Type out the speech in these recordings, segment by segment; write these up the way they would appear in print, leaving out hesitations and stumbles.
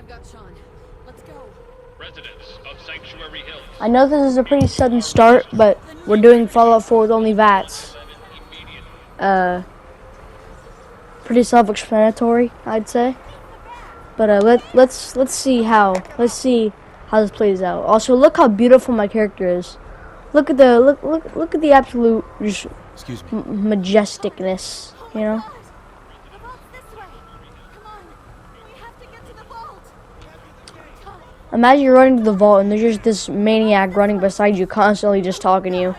got Sean. Let's go. Residents of Sanctuary Hills. I know this is a pretty sudden start, but we're doing Fallout 4 with only V.A.T.S. Pretty self-explanatory, I'd say. But let's see how this plays out. Also, look how beautiful my character is. Look at the absolute just majesticness, you know. Imagine you're running to the vault and there's just this maniac running beside you, constantly just talking to you.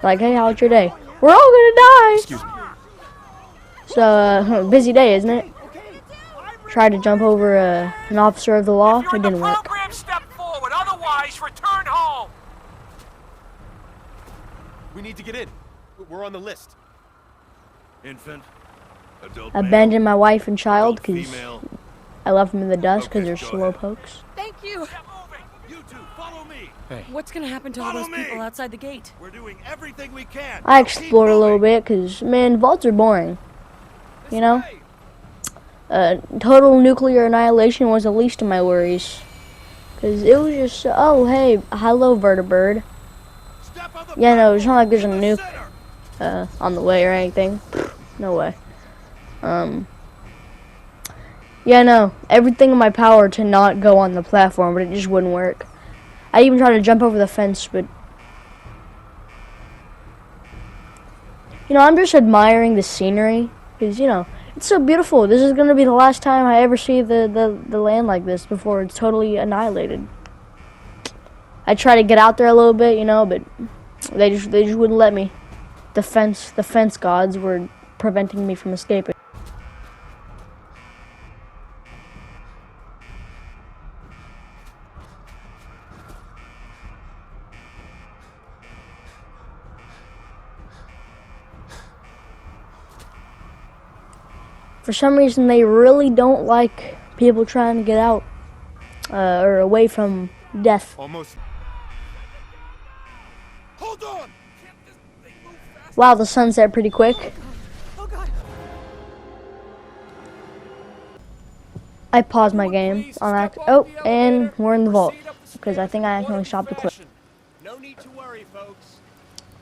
Like, hey, how's your day? We're all gonna die! Excuse me. So, busy day, isn't it? Tried to jump over an officer of the law. It didn't work. Step forward, otherwise return home. We need to get in. We're on the list. Infant, adult Abandoned my wife and child because female. I left them in the dust because Okay, they're go slow ahead. pokes. Thank you. You two, follow me. Hey, What's gonna happen to all Follow those me. people outside the gate? we're doing everything we can. I Now keep explored a little moving. bit because, man, vaults are boring. This You know? way. Total nuclear annihilation was the least of my worries. Because it was just, oh, hey, hello, vertibird. Step on the Yeah, no, it's not like there's a in the nuke center. on the way or anything. No way. Yeah, no, everything in my power to not go on the platform, but it just wouldn't work. I even tried to jump over the fence, but... You know, I'm just admiring the scenery, because, you know, it's so beautiful. This is going to be the last time I ever see the land like this before it's totally annihilated. I tried to get out there a little bit, you know, but they just wouldn't let me. The fence gods were preventing me from escaping. For some reason, they really don't like people trying to get out or away from death. Almost. Hold on. Wow, the sun set pretty quick. Oh God. I paused my game on act. Oh, and we're in the vault because I think I accidentally stopped the clip. No need to worry, folks.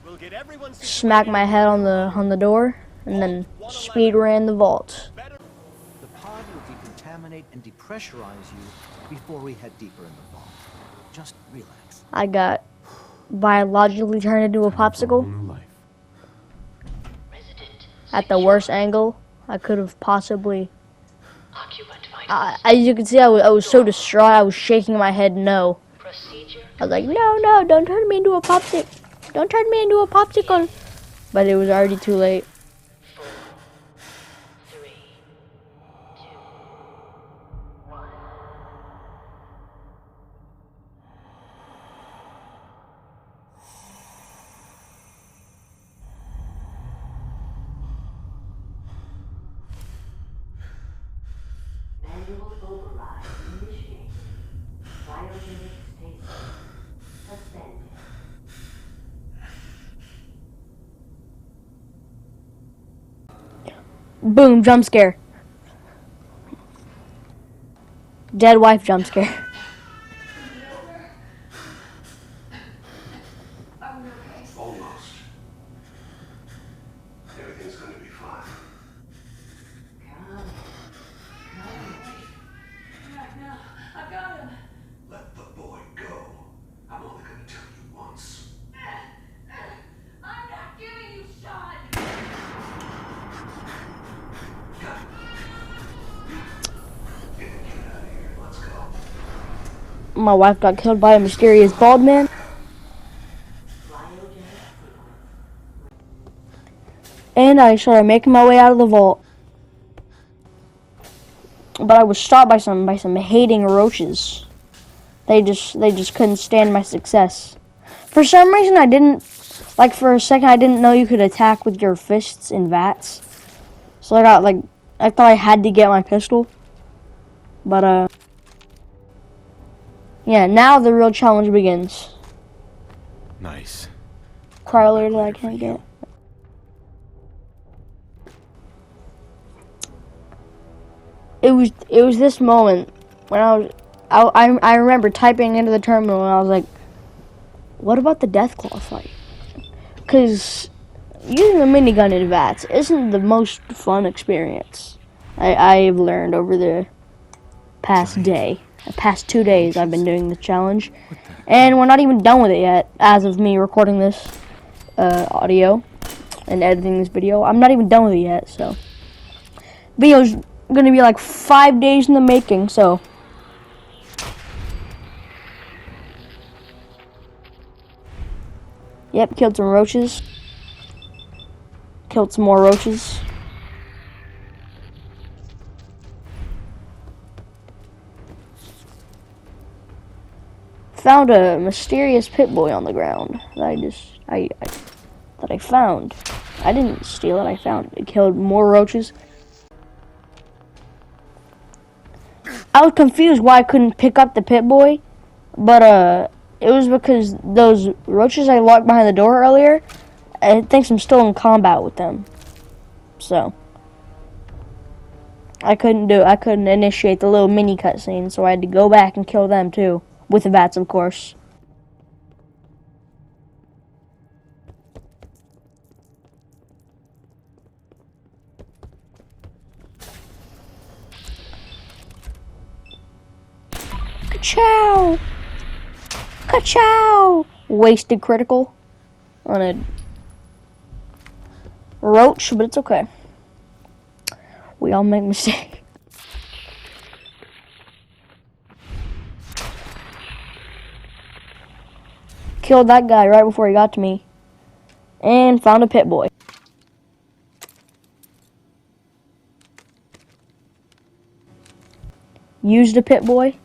We'll get everyone Smacked my head on the door and then speed ran the vault. The pod will decontaminate and depressurize you before we head deeper in the vault. Just relax. I got biologically turned into a popsicle at the worst angle I could have possibly. As you can see, I was so distraught. I was shaking my head no. I was like, no, don't turn me into a popsicle. Don't turn me into a popsicle. But it was already too late. Manual override initiated. Cryogenic stasis suspended. Boom, jump scare. Dead wife jump scare. Almost. Everything's going to be fine. I've got him. Let the boy go. I'm only going to tell you once. I'm not giving you Sean. Get out of here. Let's go. My wife got killed by a mysterious bald man. And I started making my way out of the vault. But I was stopped by some hating roaches. They just couldn't stand my success. For some reason I didn't, like for a second I didn't know you could attack with your fists in V.A.T.S. So I thought I had to get my pistol. But yeah, now the real challenge begins. Nice. Crawler that I can't get. It was this moment when I remember typing into the terminal and I was like, what about the Deathclaw fight? Because using a minigun in V.A.T.S isn't the most fun experience. I've learned over the past 2 days I've been doing the challenge. And we're not even done with it yet, as of me recording this audio and editing this video. I'm not even done with it yet, so. Video's gonna be like 5 days in the making, so. Yep, killed some roaches. Killed some more roaches. Found a mysterious pit boy on the ground that I found. I didn't steal it, I found it. It killed more roaches. I was confused why I couldn't pick up the pit boy, but it was because those roaches I locked behind the door earlier, it thinks I'm still in combat with them. So I couldn't initiate the little mini cutscene, so I had to go back and kill them too. With the V.A.T.S, of course. Ka-chow! Ka-chow! Wasted critical on a roach, but it's okay. We all make mistakes. Killed that guy right before he got to me. And found a pit boy. Used a pit boy.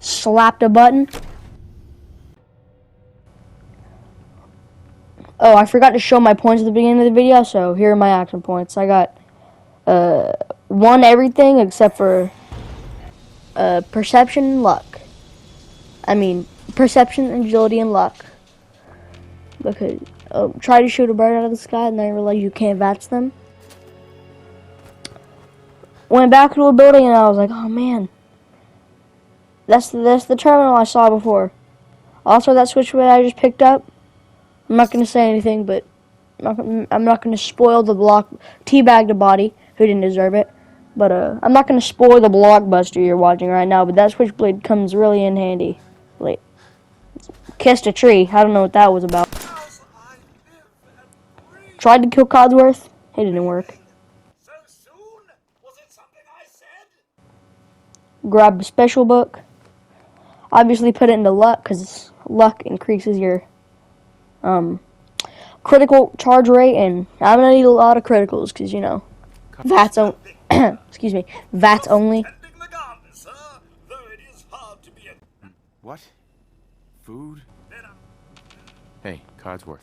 Slapped a button. Oh, I forgot to show my points at the beginning of the video, so here are my action points. I got 1 everything except for perception and luck. I mean, perception, agility, and luck. Because try to shoot a bird out of the sky and then I realized you can't V.A.T.S them. Went back to a building and I was like, oh man. That's the terminal I saw before. Also, that switchblade I just picked up. I'm not gonna say anything, but I'm not gonna spoil the teabag the body who didn't deserve it. But I'm not gonna spoil the blockbuster you're watching right now. But that switchblade comes really in handy. Like, kissed a tree. I don't know what that was about. Tried to kill Codsworth. It didn't work. So soon? Was it something I said? Grab a special book. Obviously put it into luck, because luck increases your critical charge rate, and I'm gonna need a lot of criticals, because you know, V.A.T.S excuse me, V.A.T.S only. Tending the garden, sir, though it is hard to be a... What? Food? Dinner. Hey, Codsworth.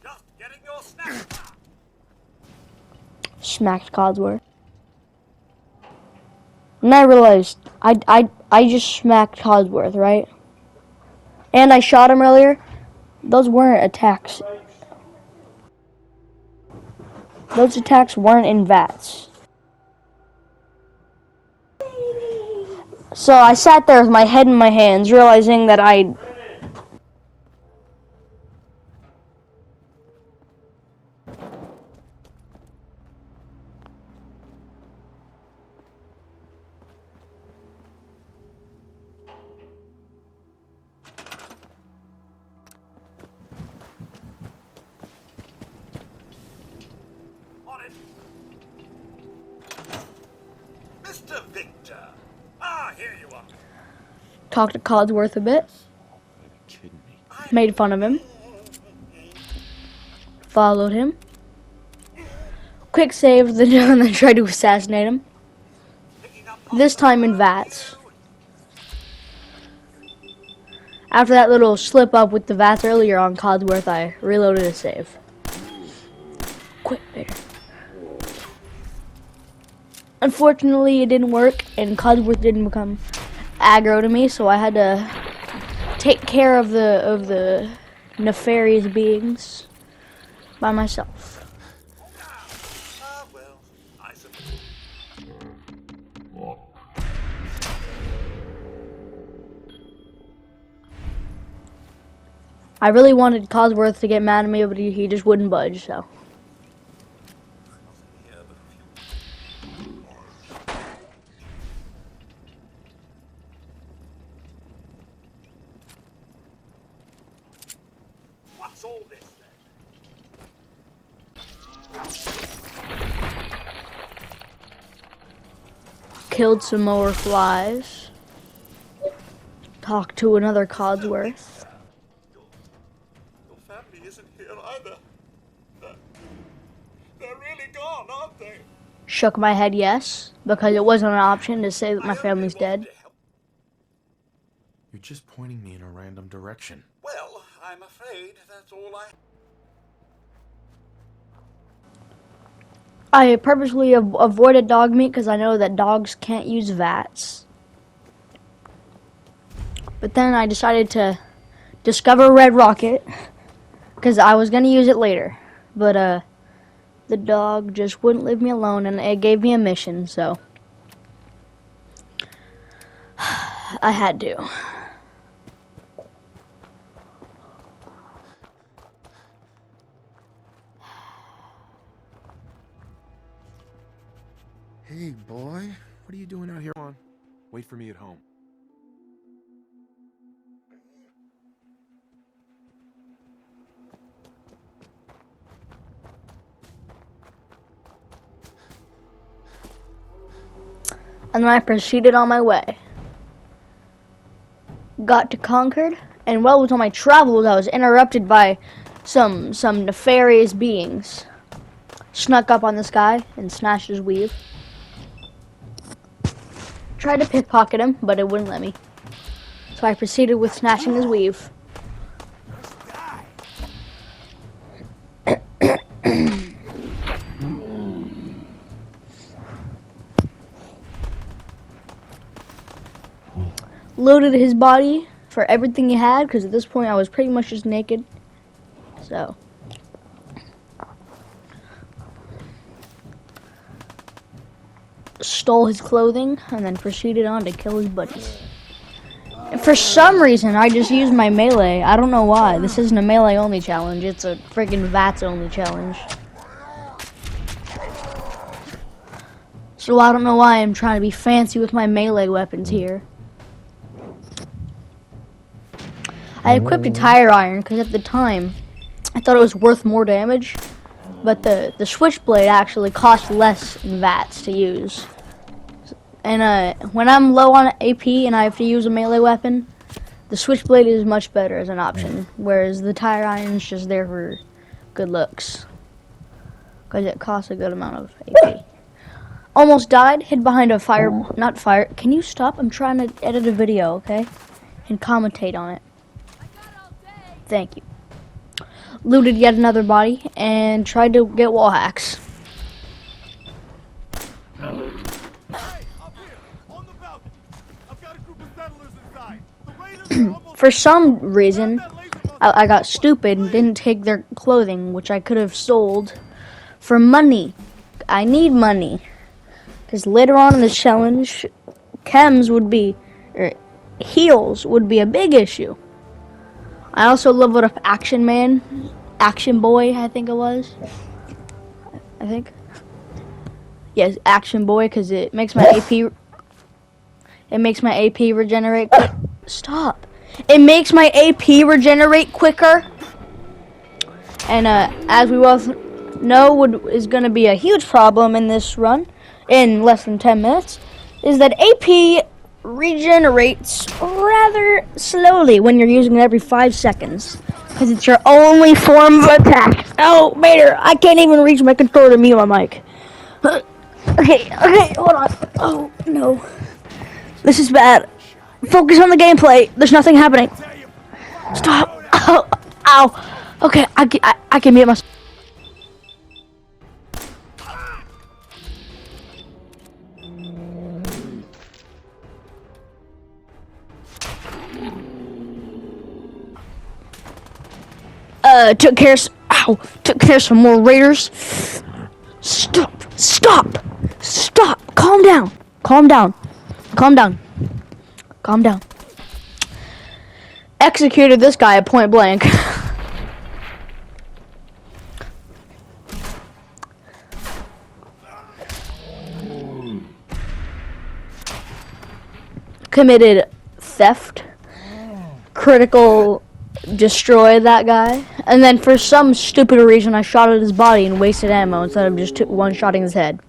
Just getting your snacks. Smacked Codsworth. And I realized I just smacked Codsworth, right? And I shot him earlier. Those weren't attacks. Those attacks weren't in V.A.T.S. So I sat there with my head in my hands, realizing that I... On it. Mr. Victor. Ah, here you are. talked to Codsworth a bit. Kidding me. Made fun of him. Followed him. Quick saved the and then tried to assassinate him. This time in V.A.T.S. After that little slip up with the V.A.T.S earlier on Codsworth, I reloaded a save. Quick there. Unfortunately, it didn't work, and Codsworth didn't become aggro to me, so I had to take care of the nefarious beings by myself. I really wanted Cosworth to get mad at me, but he just wouldn't budge, so. What's all this Killed some more flies. Talked to another Codsworth. Your family isn't here either. They're really gone, aren't they? Shook my head yes, because it wasn't an option to say that my family's dead. You're just pointing me in a random direction. Well, I'm afraid that's all I purposely avoided dog meat because I know that dogs can't use V.A.T.S. But then I decided to discover Red Rocket because I was going to use it later. But the dog just wouldn't leave me alone, and it gave me a mission, so I had to. Hey, boy. What are you doing out here? Come on. Wait for me at home. And then I proceeded on my way. Got to Concord, and while I was on my travels, I was interrupted by some nefarious beings. Snuck up on this guy and snatched his weave. Tried to pickpocket him, but it wouldn't let me. So I proceeded with snatching his weave. Loaded his body for everything he had, because at this point I was pretty much just naked. So stole his clothing and then proceeded on to kill his buddies. And for some reason I just used my melee. I don't know why. This isn't a melee only challenge, it's a freaking V.A.T.S only challenge. So I don't know why I'm trying to be fancy with my melee weapons here. I equipped a tire iron because at the time I thought it was worth more damage, but the switchblade actually cost less in V.A.T.S to use. And when I'm low on AP and I have to use a melee weapon, the switchblade is much better as an option, whereas the tire iron is just there for good looks, because it costs a good amount of AP. Almost died, hid behind a not fire. Can you stop? I'm trying to edit a video, okay? And commentate on it. Thank you. Looted yet another body and tried to get wall hacks. Hey, up here! On the balcony! I've got a group of settlers inside. The raiders are almost... For some reason, I got stupid and didn't take their clothing, which I could have sold for money. I need money. Because later on in the challenge, chems would be, or heals would be a big issue. I also leveled up Action Boy, I think it was. Yes, Action Boy, because it makes my AP. It makes my AP regenerate. Stop! It makes my AP regenerate quicker. And as we well know, is going to be a huge problem in this run, in less than 10 minutes, is that AP regenerates rather slowly when you're using it every 5 seconds, because it's your only form of attack. Oh, Mater, I can't even reach my controller to mute my mic. Okay, hold on. Oh, no. This is bad. Focus on the gameplay. There's nothing happening. Stop. Oh, ow. Okay, I can mute myself. Took care of some more raiders. Stop. Calm down. Executed this guy at point blank. committed theft, critical destroy that guy, and then for some stupid reason I shot at his body and wasted ammo instead of just one-shotting his head.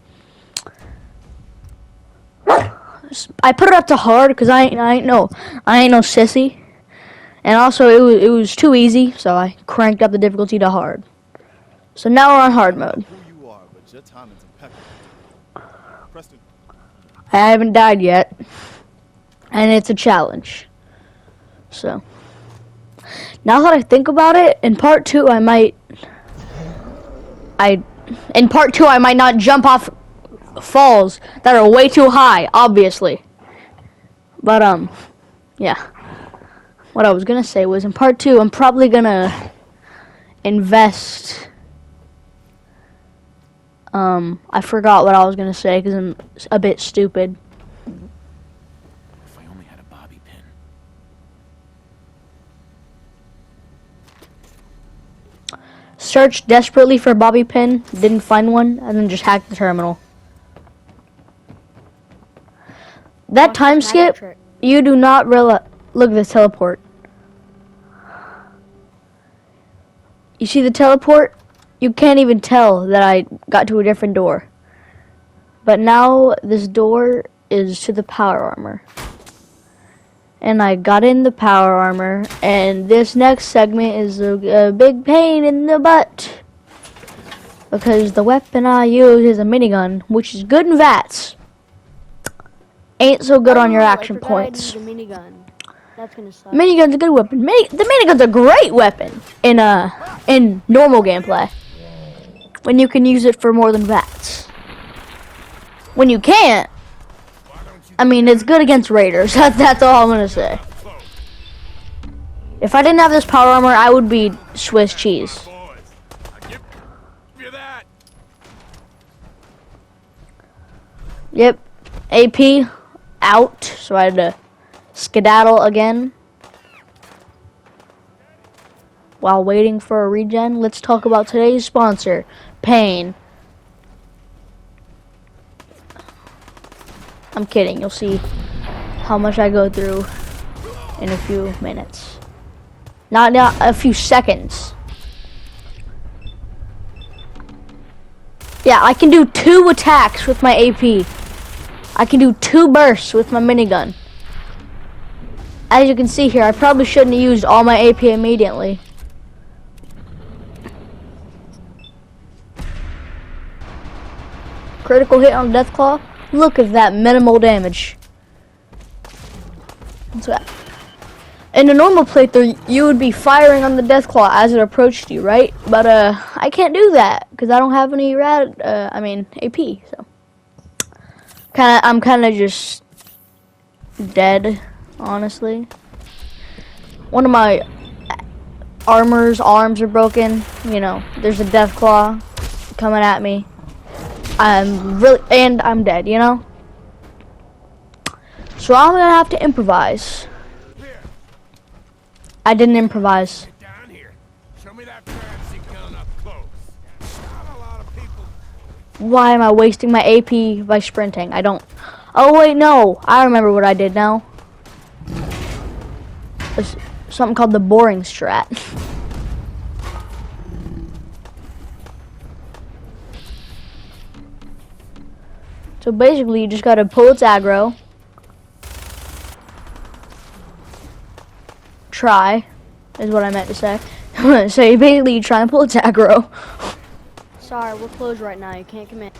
I put it up to hard because I ain't no sissy, and also it was too easy, so I cranked up the difficulty to hard. So now we're on hard mode. Who you are, but your timing's impeccable. Preston, I haven't died yet, and it's a challenge. So now that I think about it, in part 2 I might not jump off falls that are way too high, obviously. But yeah. What I was gonna say was in part 2 I'm probably gonna invest. I forgot what I was gonna say because I'm a bit stupid. If I only had a bobby pin. Searched desperately for a bobby pin, didn't find one, and then just hacked the terminal. That time skip, you do not realize. Look at this teleport. You see the teleport? You can't even tell that I got to a different door. But now this door is to the power armor. And I got in the power armor, and this next segment is a big pain in the butt. Because the weapon I use is a minigun, which is good in V.A.T.S. Ain't so good on your action points. That's gonna suck. Minigun's a good weapon. The minigun's a great weapon in normal gameplay. When you can use it for more than V.A.T.S. When you can't, I mean, it's good against raiders. That's all I'm gonna say. If I didn't have this power armor, I would be Swiss cheese. boys, I give you that. Yep, AP out, so I had to skedaddle again. While waiting for a regen, let's talk about today's sponsor, Pain. I'm kidding, you'll see how much I go through in a few minutes. Not a few seconds. Yeah, I can do 2 attacks with my AP. I can do 2 bursts with my minigun. As you can see here, I probably shouldn't have used all my AP immediately. Critical hit on Deathclaw. Look at that minimal damage. What's that? In a normal playthrough, you would be firing on the Deathclaw as it approached you, right? But I can't do that because I don't have any AP. So I'm kind of just dead, honestly. One of my arms are broken. You know, there's a Deathclaw coming at me. I'm dead, you know? So I'm gonna have to improvise. I didn't improvise. Get down here. Show me that fancy gun up close. Not a lot of people. Why am I wasting my AP by sprinting? I don't. Oh wait, no. I remember what I did now. It's something called the boring strat. So basically, you just gotta pull its aggro. Try, is what I meant to say. So you basically try and pull its aggro. Sorry, we're closed right now. You can't come in.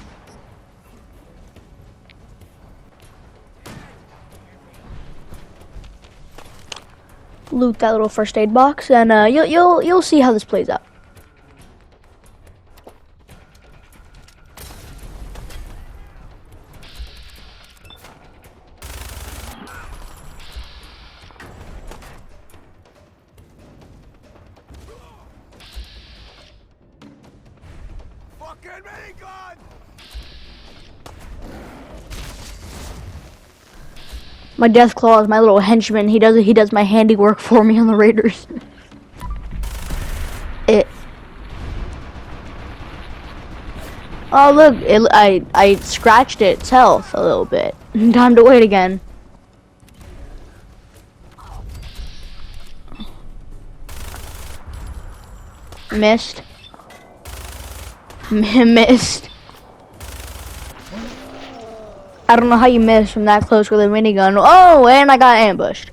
Loot that little first aid box, and you'll see how this plays out. Fucking minigun! My Deathclaw is my little henchman. He does my handiwork for me on the raiders. Oh look, I scratched its health a little bit. Time to wait again. Missed. Missed. I don't know how you missed from that close with a minigun. Oh, and I got ambushed.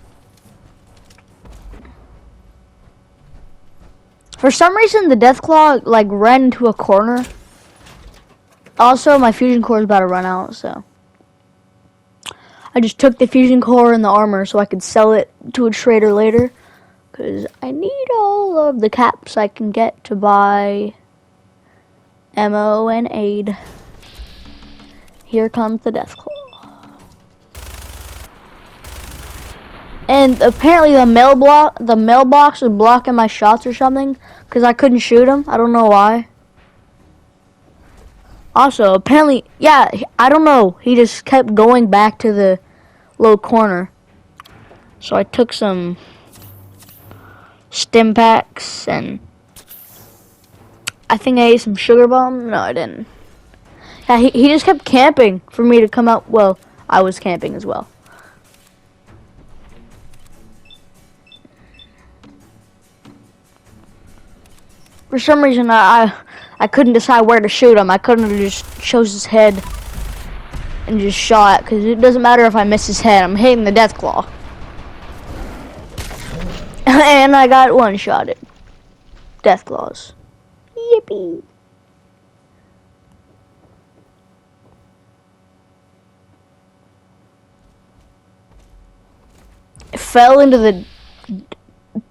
For some reason, the Deathclaw like ran into a corner. Also, my fusion core is about to run out, so I just took the fusion core and the armor so I could sell it to a trader later. Because I need all of the caps I can get to buy ammo and aid. Here comes the Deathclaw. And apparently the mailbox was blocking my shots or something. Because I couldn't shoot him. I don't know why. Also, apparently, yeah, I don't know. He just kept going back to the low corner. So I took some stim packs and I think I ate some sugar bomb. No, I didn't. Yeah, he just kept camping for me to come out. Well, I was camping as well. For some reason, I couldn't decide where to shoot him. I couldn't have just chose his head and just shot, because it doesn't matter if I miss his head. I'm hitting the Deathclaw. And I got one-shotted. Deathclaws. Yippee. Fell into the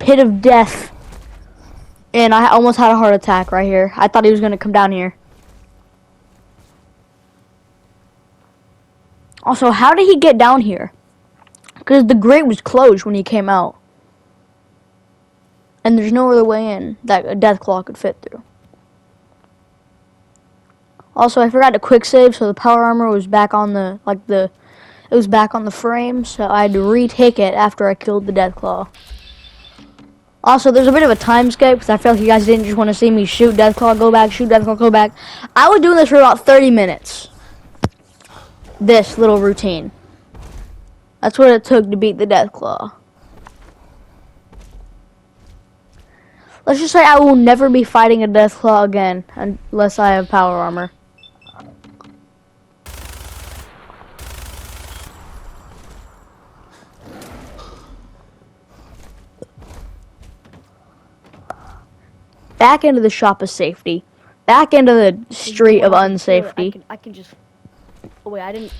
pit of death. And I almost had a heart attack right here. I thought he was going to come down here. Also, how did he get down here? Because the grate was closed when he came out. And there's no other way in that a Deathclaw could fit through. Also, I forgot to quick save, so the power armor was back on the, it was back on the frame, so I had to retake it after I killed the Deathclaw. Also, there's a bit of a time skip because I felt like you guys didn't just want to see me shoot Deathclaw, go back, shoot Deathclaw, go back. I was doing this for about 30 minutes. This little routine. That's what it took to beat the Deathclaw. Let's just say I will never be fighting a Deathclaw again unless I have power armor. Back into the shop of safety. Back into the street of unsafety. I can just... Oh wait, I didn't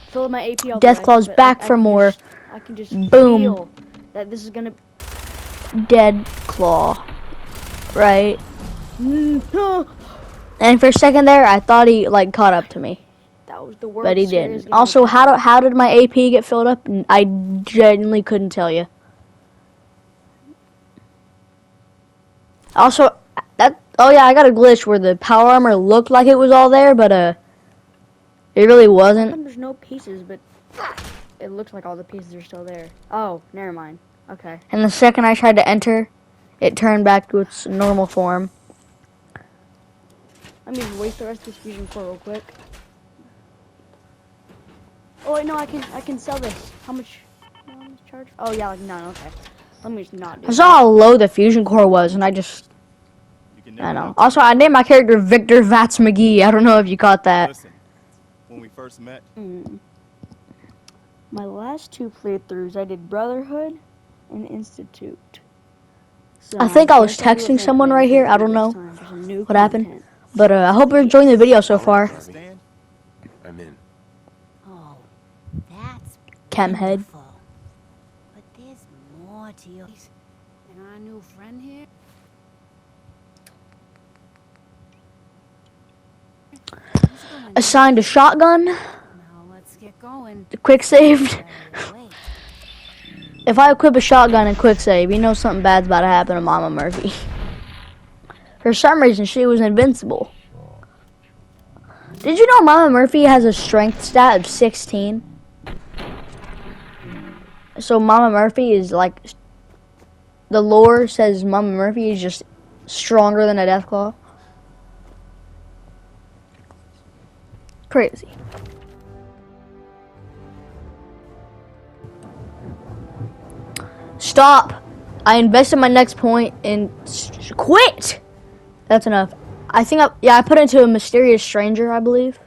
fill up my AP. Deathclaw's back for more. I can just Boom. feel that this is gonna... Dead claw. Right? And for a second there, I thought he caught up to me. That was the worst. But he didn't. Also, how did my AP get filled up? I genuinely couldn't tell you. Also, oh yeah, I got a glitch where the power armor looked like it was all there, but it really wasn't. There's no pieces, but it looks like all the pieces are still there. Oh, never mind. Okay. And the second I tried to enter, it turned back to its normal form. Let me waste the rest of this fusion core real quick. Oh wait, no, I can sell this. How much charge? Oh yeah, like none. Okay. Let me just not do I saw how low the fusion core was, and I know. Also, I named my character Victor V.A.T.S. McGee. I don't know if you caught that. Listen, when we first met, My last two playthroughs, I did Brotherhood and Institute. So I think I was texting someone right here. I don't know what happened. But I hope you're enjoying the video so far. understand? I'm in. Oh, that's Chemhead. beautiful. But there's more to you. And our new friend here? Assigned a shotgun. Now let's get going. Quick saved. If I equip a shotgun and quick save, you know something bad's about to happen to Mama Murphy. For some reason, she was invincible. Did you know Mama Murphy has a strength stat of 16? So Mama Murphy is the lore says Mama Murphy is just stronger than a Deathclaw. Crazy. Stop! I invested my next point and quit! That's enough. I think I put it into a mysterious stranger, I believe.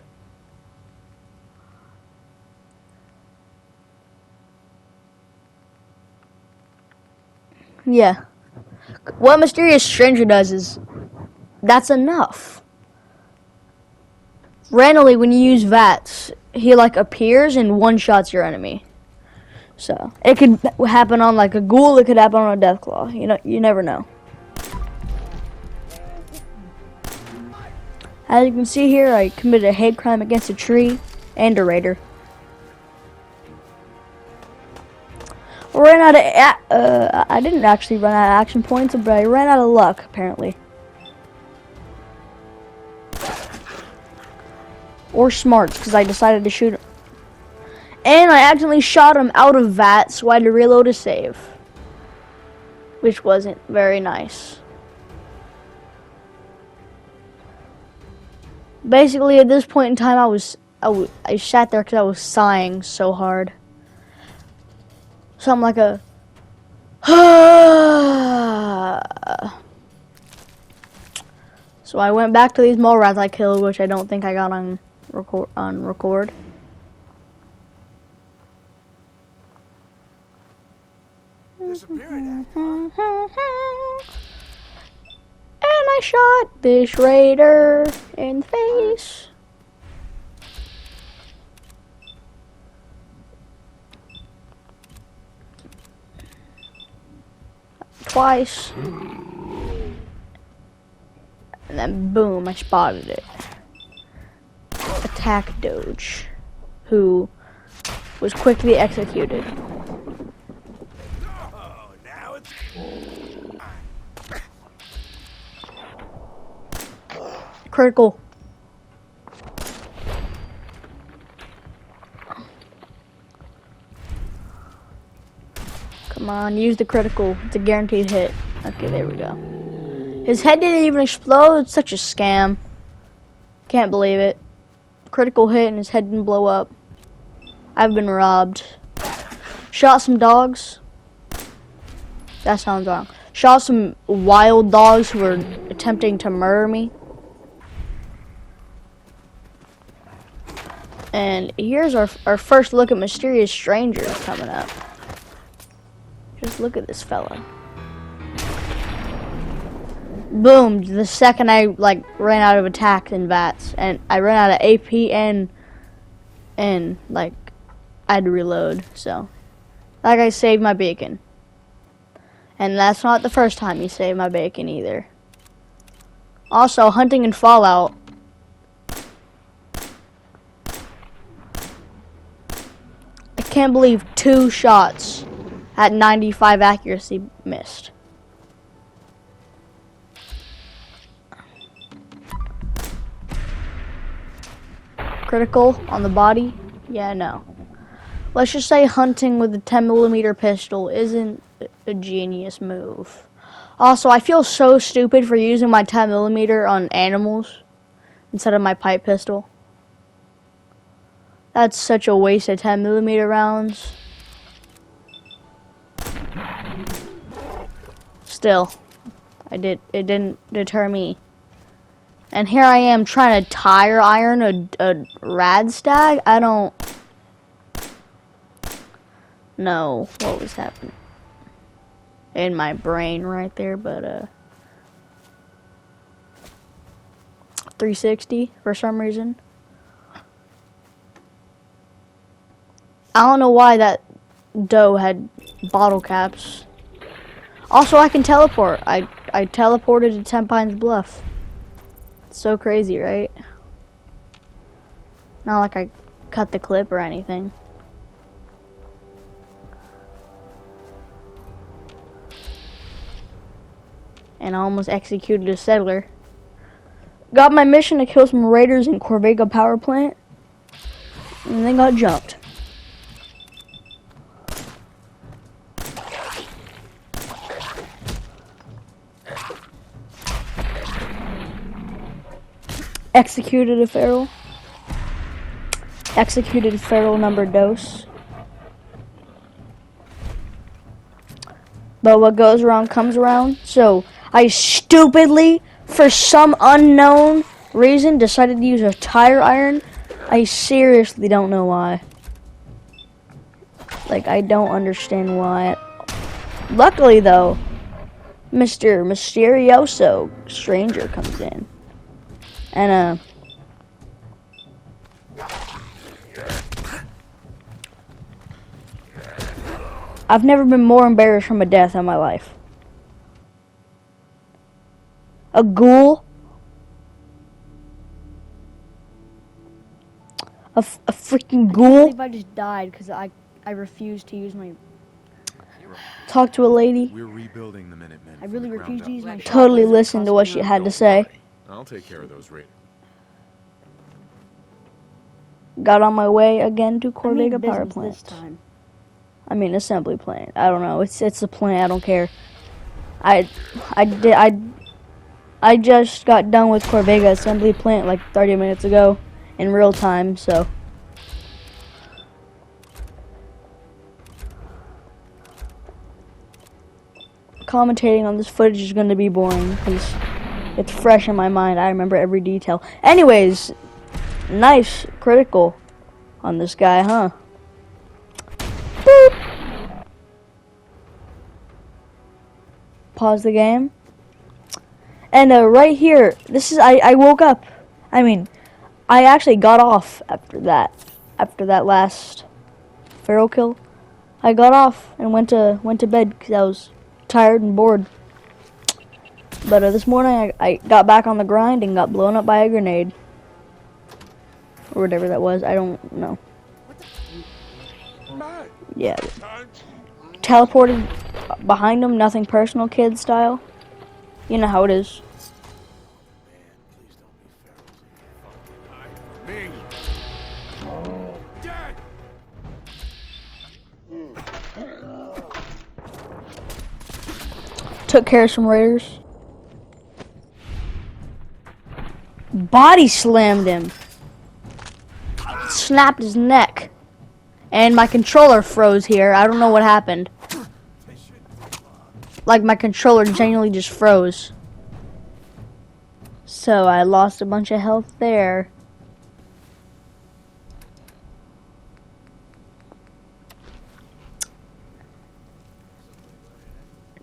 Yeah. What mysterious stranger does is that's enough. Randomly, when you use V.A.T.S, he like appears and one-shots your enemy. So it could happen on like a ghoul. It could happen on a deathclaw. You know, you never know. As you can see here, I committed a hate crime against a tree and a raider. Ran out of I didn't actually run out of action points, but I ran out of luck apparently. Or smarts, because I decided to shoot him. And I accidentally shot him out of V.A.T.S, so I had to reload a save. Which wasn't very nice. Basically, at this point in time, I sat there because I was sighing so hard. Something like a... So I went back to these mole rats I killed, which I don't think I got on record. Disappearing act, And I shot this raider in the face. Twice. And then boom, I spotted it. Attack Doge, who was quickly executed. Oh, now it's... Critical. Come on, use the critical. It's a guaranteed hit. Okay, there we go. His head didn't even explode. It's such a scam. Can't believe it. Critical hit and his head didn't blow up. I've been robbed. Shot some dogs. That sounds wrong. Shot some wild dogs who were attempting to murder me. And here's our first look at Mysterious Strangers coming up. Just look at this fella. Boom, the second I like ran out of attacks and V.A.T.S, and I ran out of AP and like I had to reload, so like I saved my bacon. And that's not the first time you saved my bacon either. Also, hunting in Fallout. I can't believe 2 shots at 95 accuracy missed. Critical on the body? Yeah, no. Let's just say hunting with a 10mm pistol isn't a genius move. Also, I feel so stupid for using my 10mm on animals instead of my pipe pistol. That's such a waste of 10mm rounds. Still, it didn't deter me. And here I am trying to tire iron a rad stag. I don't know what was happening in my brain right there, but 360 for some reason. I don't know why that doe had bottle caps. Also, I can teleport. I teleported to 10 Pines Bluff. So crazy, right? Not like I cut the clip or anything. And I almost executed a settler. Got my mission to kill some raiders in Corvega power plant. And then got jumped. Executed a feral. Executed feral number dose. But what goes around comes around. So I stupidly for some unknown reason, decided to use a tire iron. I seriously don't know why. Like, I don't understand why. Luckily, though, Mr. Mysterioso Stranger comes in. And, I've never been more embarrassed from a death in my life. A ghoul? A freaking I can't ghoul? believe I just died because I refused to use my. Talk to a lady? We're rebuilding the Minutemen. I really refused to use my. Totally shotgun. listened to what she had to say. I'll take care of those raiders. Got on my way again to I mean, Corvega power business plant. this time. I mean, assembly plant. I don't know. It's a plant. I don't care. I just got done with Corvega assembly plant like 30 minutes ago in real time. So commentating on this footage is going to be boring because it's fresh in my mind. I remember every detail. Anyways, nice critical on this guy, huh? Boop. Pause the game. And right here, this is I woke up. I mean, I actually got off after that last feral kill. I got off and went to bed because I was tired and bored. But this morning I got back on the grind and got blown up by a grenade. Or whatever that was. I don't know. Yeah. Teleported behind him, nothing personal, kid style. You know how it is. Me. Dad. Took care of some raiders. Body slammed him. Snapped his neck. And my controller froze here. I don't know what happened. Like, my controller genuinely just froze. So I lost a bunch of health there.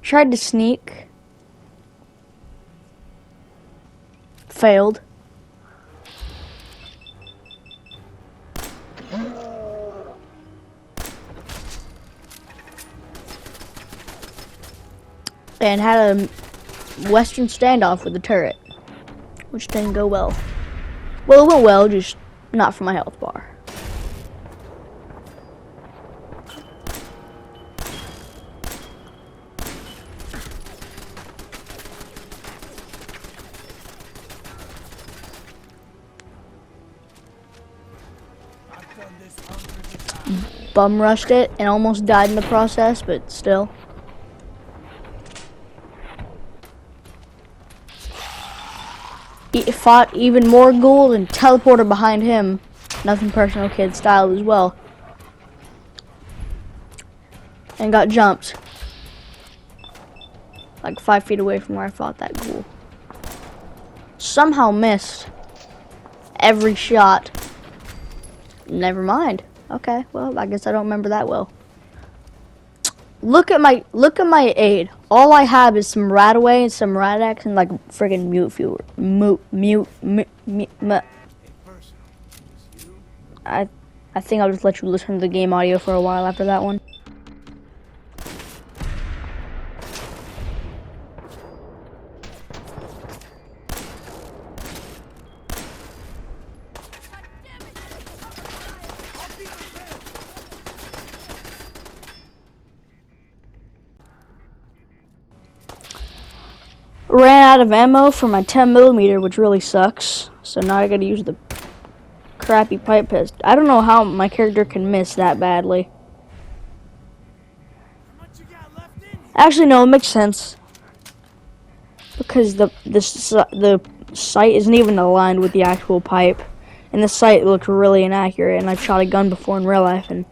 Tried to sneak. Failed. And had a Western standoff with the turret, which didn't go well. Well, it went well, just not for my health bar. Bum rushed it and almost died in the process, but still. Fought even more ghouls and teleported behind him. Nothing personal, kid style as well. And got jumped. Like 5 feet away from where I fought that ghoul. Somehow missed every shot. Never mind. Okay, well, I guess I don't remember that well. Look at my aid. All I have is some Radaway and some Radax and like friggin' mute fuel. I think I'll just let you listen to the game audio for a while after that one. Ran out of ammo for my 10mm, which really sucks. So now I gotta use the crappy pipe pistol. I don't know how my character can miss that badly. Actually, no, it makes sense. Because the sight isn't even aligned with the actual pipe. And the sight looked really inaccurate, and I've shot a gun before in real life, and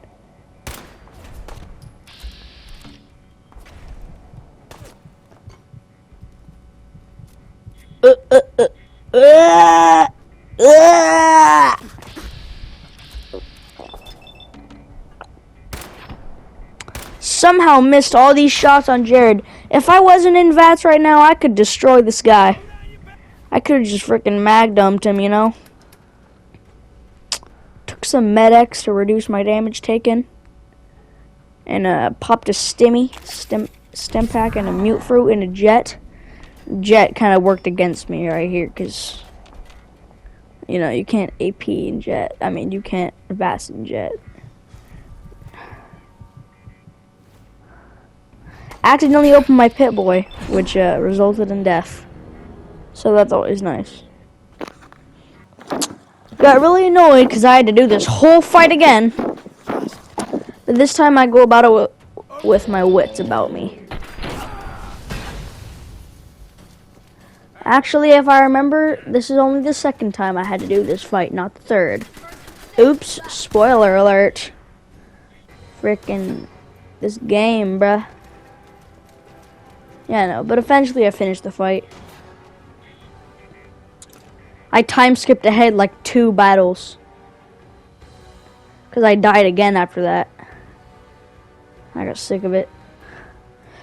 somehow missed all these shots on Jared. If I wasn't in V.A.T.S right now, I could destroy this guy. I could have just freaking mag dumped him, you know? Took some Med-X to reduce my damage taken. And popped a stem pack and a mute fruit and a jet. Jet kind of worked against me right here because, you know, you can't AP in jet. I mean, you can't V.A.T.S in jet. Accidentally opened my pit boy, which resulted in death. So that's always nice. Got really annoyed because I had to do this whole fight again. But this time I go about it with my wits about me. Actually, if I remember, this is only the second time I had to do this fight, not the third. Oops, spoiler alert. Frickin' this game, bruh. Yeah, I know, but eventually I finished the fight. I time skipped ahead like 2 battles. Because I died again after that. I got sick of it.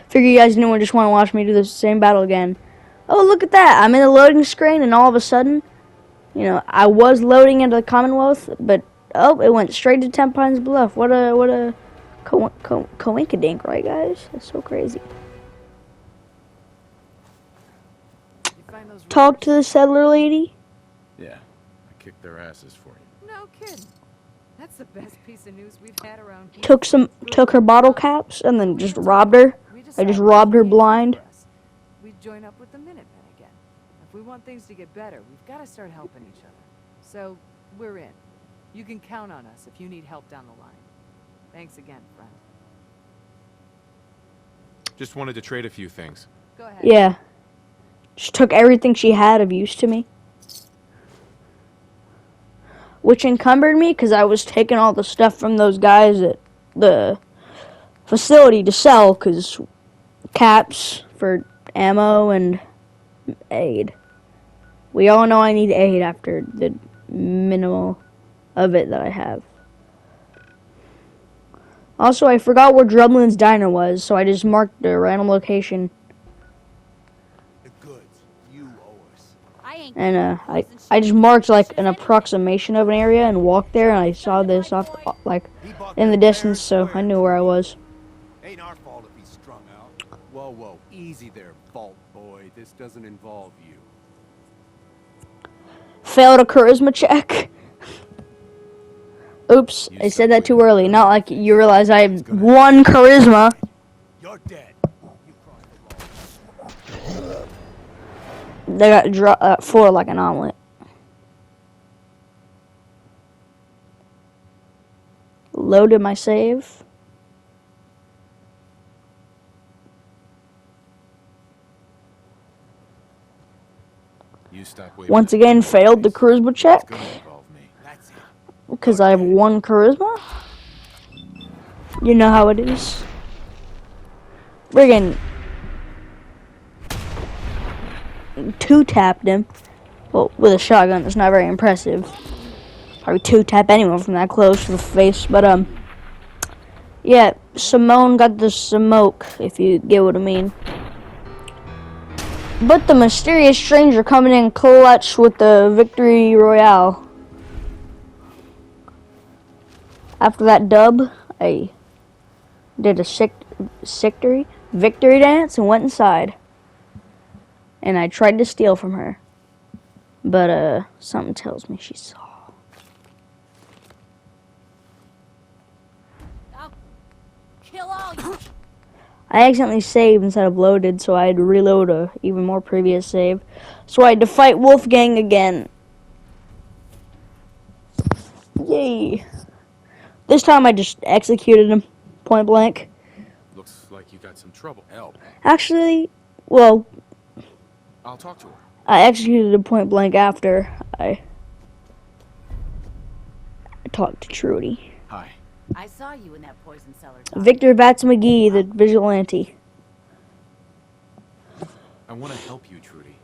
Figure you guys didn't just want to watch me do the same battle again. Oh, look at that. I'm in the loading screen and all of a sudden, you know, I was loading into the Commonwealth, but oh, it went straight to 10 Pines Bluff. What a coinkadink, right, guys? That's so crazy. Talk to the settler lady. Yeah, I kicked their asses for you. No kidding. That's the best piece of news we've had around here. Took her bottle caps and then just robbed her. I just robbed her blind. We'd join up with the Minutemen again. If we want things to get better, we've got to start helping each other. So, we're in. You can count on us if you need help down the line. Thanks again, friend. Just wanted to trade a few things. Go ahead. Yeah. She took everything she had of use to me. Which encumbered me because I was taking all the stuff from those guys at the facility to sell because caps for ammo and aid. We all know I need aid after the minimal of it that I have. Also, I forgot where Drumlin's Diner was, so I just marked a random location. The goods you owe us. And I just marked like an approximation of an area and walked there, and I saw this off like in the distance, so I knew where I was. Ain't our fault if he's strung out. Whoa, whoa, easy there, Vault Boy. This doesn't involve you. Failed a charisma check. Oops, I said that too early. Not like you realize I have 1 charisma. You're dead. You crossed the line. They got 4 like an omelet. Loaded my save. You stop waving Once that again, thing failed the face. charisma It's check. gonna involve me. That's it. Because I have 1 charisma. You know how it is. Friggin' 2-tapped him. Well, with a shotgun, it's not very impressive. Probably 2-tap anyone from that close to the face. But, yeah, Simone got the smoke, if you get what I mean. But the mysterious stranger coming in clutch with the victory royale. After that dub, I did a victory dance and went inside. And I tried to steal from her. But, something tells me she saw. I'll kill all you. I accidentally saved instead of loaded, so I had to reload a even more previous save. So I had to fight Wolfgang again. Yay. This time I just executed him, point blank. Looks like you got some trouble. Help. Actually, well, I'll talk to her. I executed him point blank after I talked to Trudy. Hi. I saw you in that poison cellar. Doc. Victor V.A.T.S McGee, the vigilante. I want to help you, Trudy.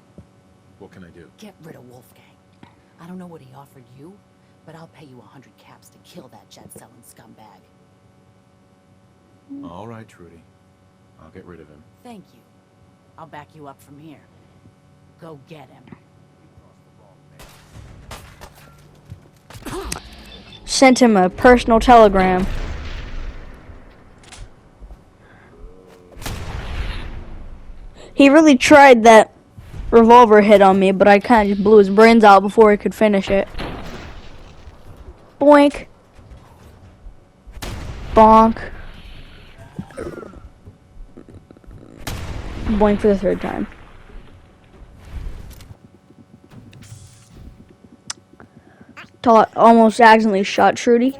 What can I do? Get rid of Wolfgang. I don't know what he offered you, but I'll pay you 100 caps to kill that jet-selling scumbag. All right, Trudy. I'll get rid of him. Thank you. I'll back you up from here. Go get him. Sent him a personal telegram. He really tried that revolver hit on me, but I kind of just blew his brains out before he could finish it. Boink. Bonk. Boink for the third time. Almost accidentally shot Trudy.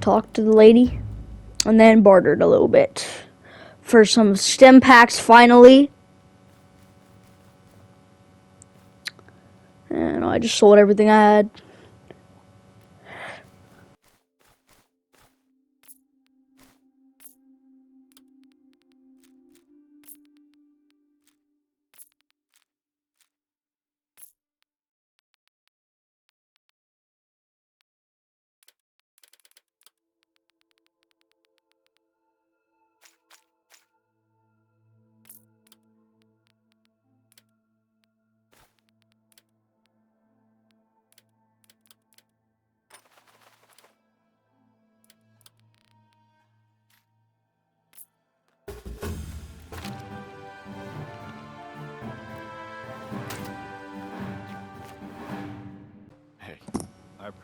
Talked to the lady. And then bartered a little bit. For some stim packs finally. And I just sold everything I had. Hey.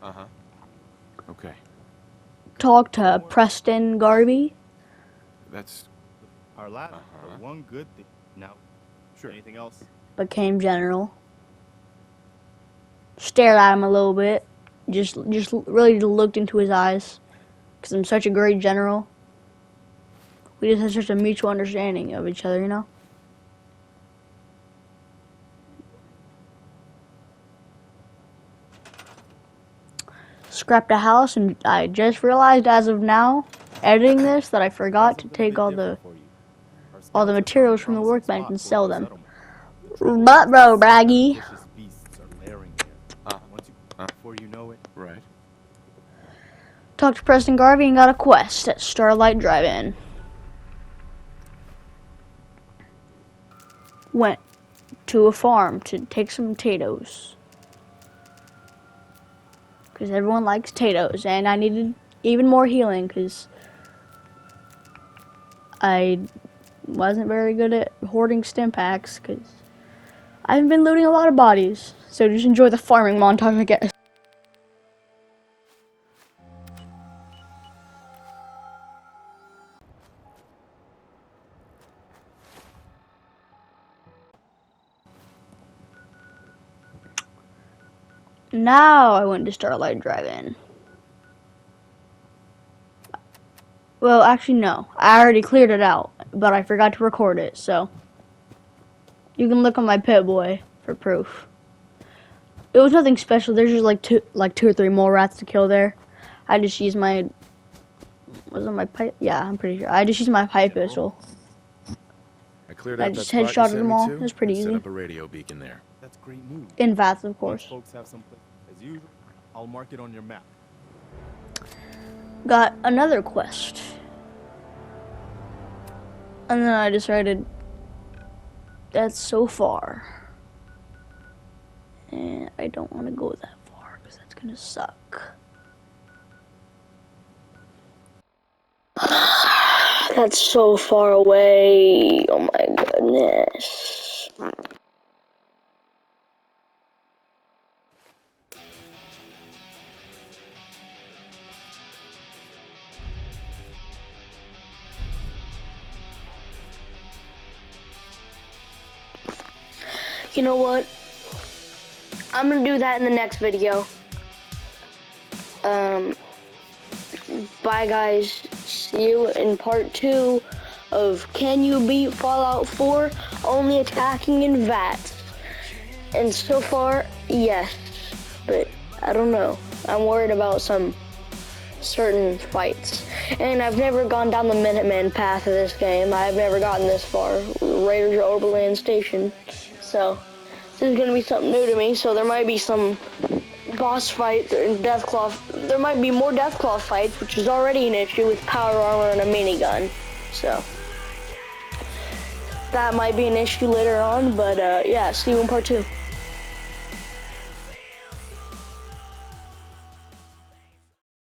Uh-huh. Okay. Talked to Preston Garvey. That's... Our last, one good thing. Now, Sure. anything else? Became general. Stared at him a little bit. Just really looked into his eyes. Because I'm such a great general. We just had such a mutual understanding of each other, you know? Scrapped a house, and I just realized as of now, editing this, that I forgot to take all the materials from the workbench and sell them. But bro, braggy. Before you know it. right. Talked to Preston Garvey and got a quest at Starlight Drive-In. Went to a farm to take some potatoes. Because everyone likes potatoes, and I needed even more healing because I wasn't very good at hoarding stim packs because I haven't been looting a lot of bodies. So just enjoy the farming montage, I guess. Now I went to Starlight Drive-In. Well, actually, no. I already cleared it out, but I forgot to record it, so you can look on my Pip-Boy for proof. It was nothing special. There's just like two or three more rats to kill there. I just used my... Was it my pipe? Yeah, I'm pretty sure. I just used my pipe pistol. I cleared I out just that spot you headshotted sent them me all. to It was pretty and easy. Set up a radio beacon there. That's great news. In V.A.T.S, of Once course. folks have some as usual, I'll mark it on your map. Got another quest. And then I decided that's so far. And I don't want to go that far because that's going to suck. That's so far away. Oh my goodness. You know what? I'm gonna do that in the next video. Bye guys. See you in part 2 of Can You Beat Fallout 4 Only Attacking in V.A.T.S? And so far, yes. But I don't know. I'm worried about some certain fights. And I've never gone down the Minuteman path of this game. I've never gotten this far. Raiders Overland Station. So this is gonna be something new to me, so there might be some boss fight in Deathclaw. There might be more Deathclaw fights, which is already an issue with power armor and a minigun. So that might be an issue later on, but yeah, see you in part 2.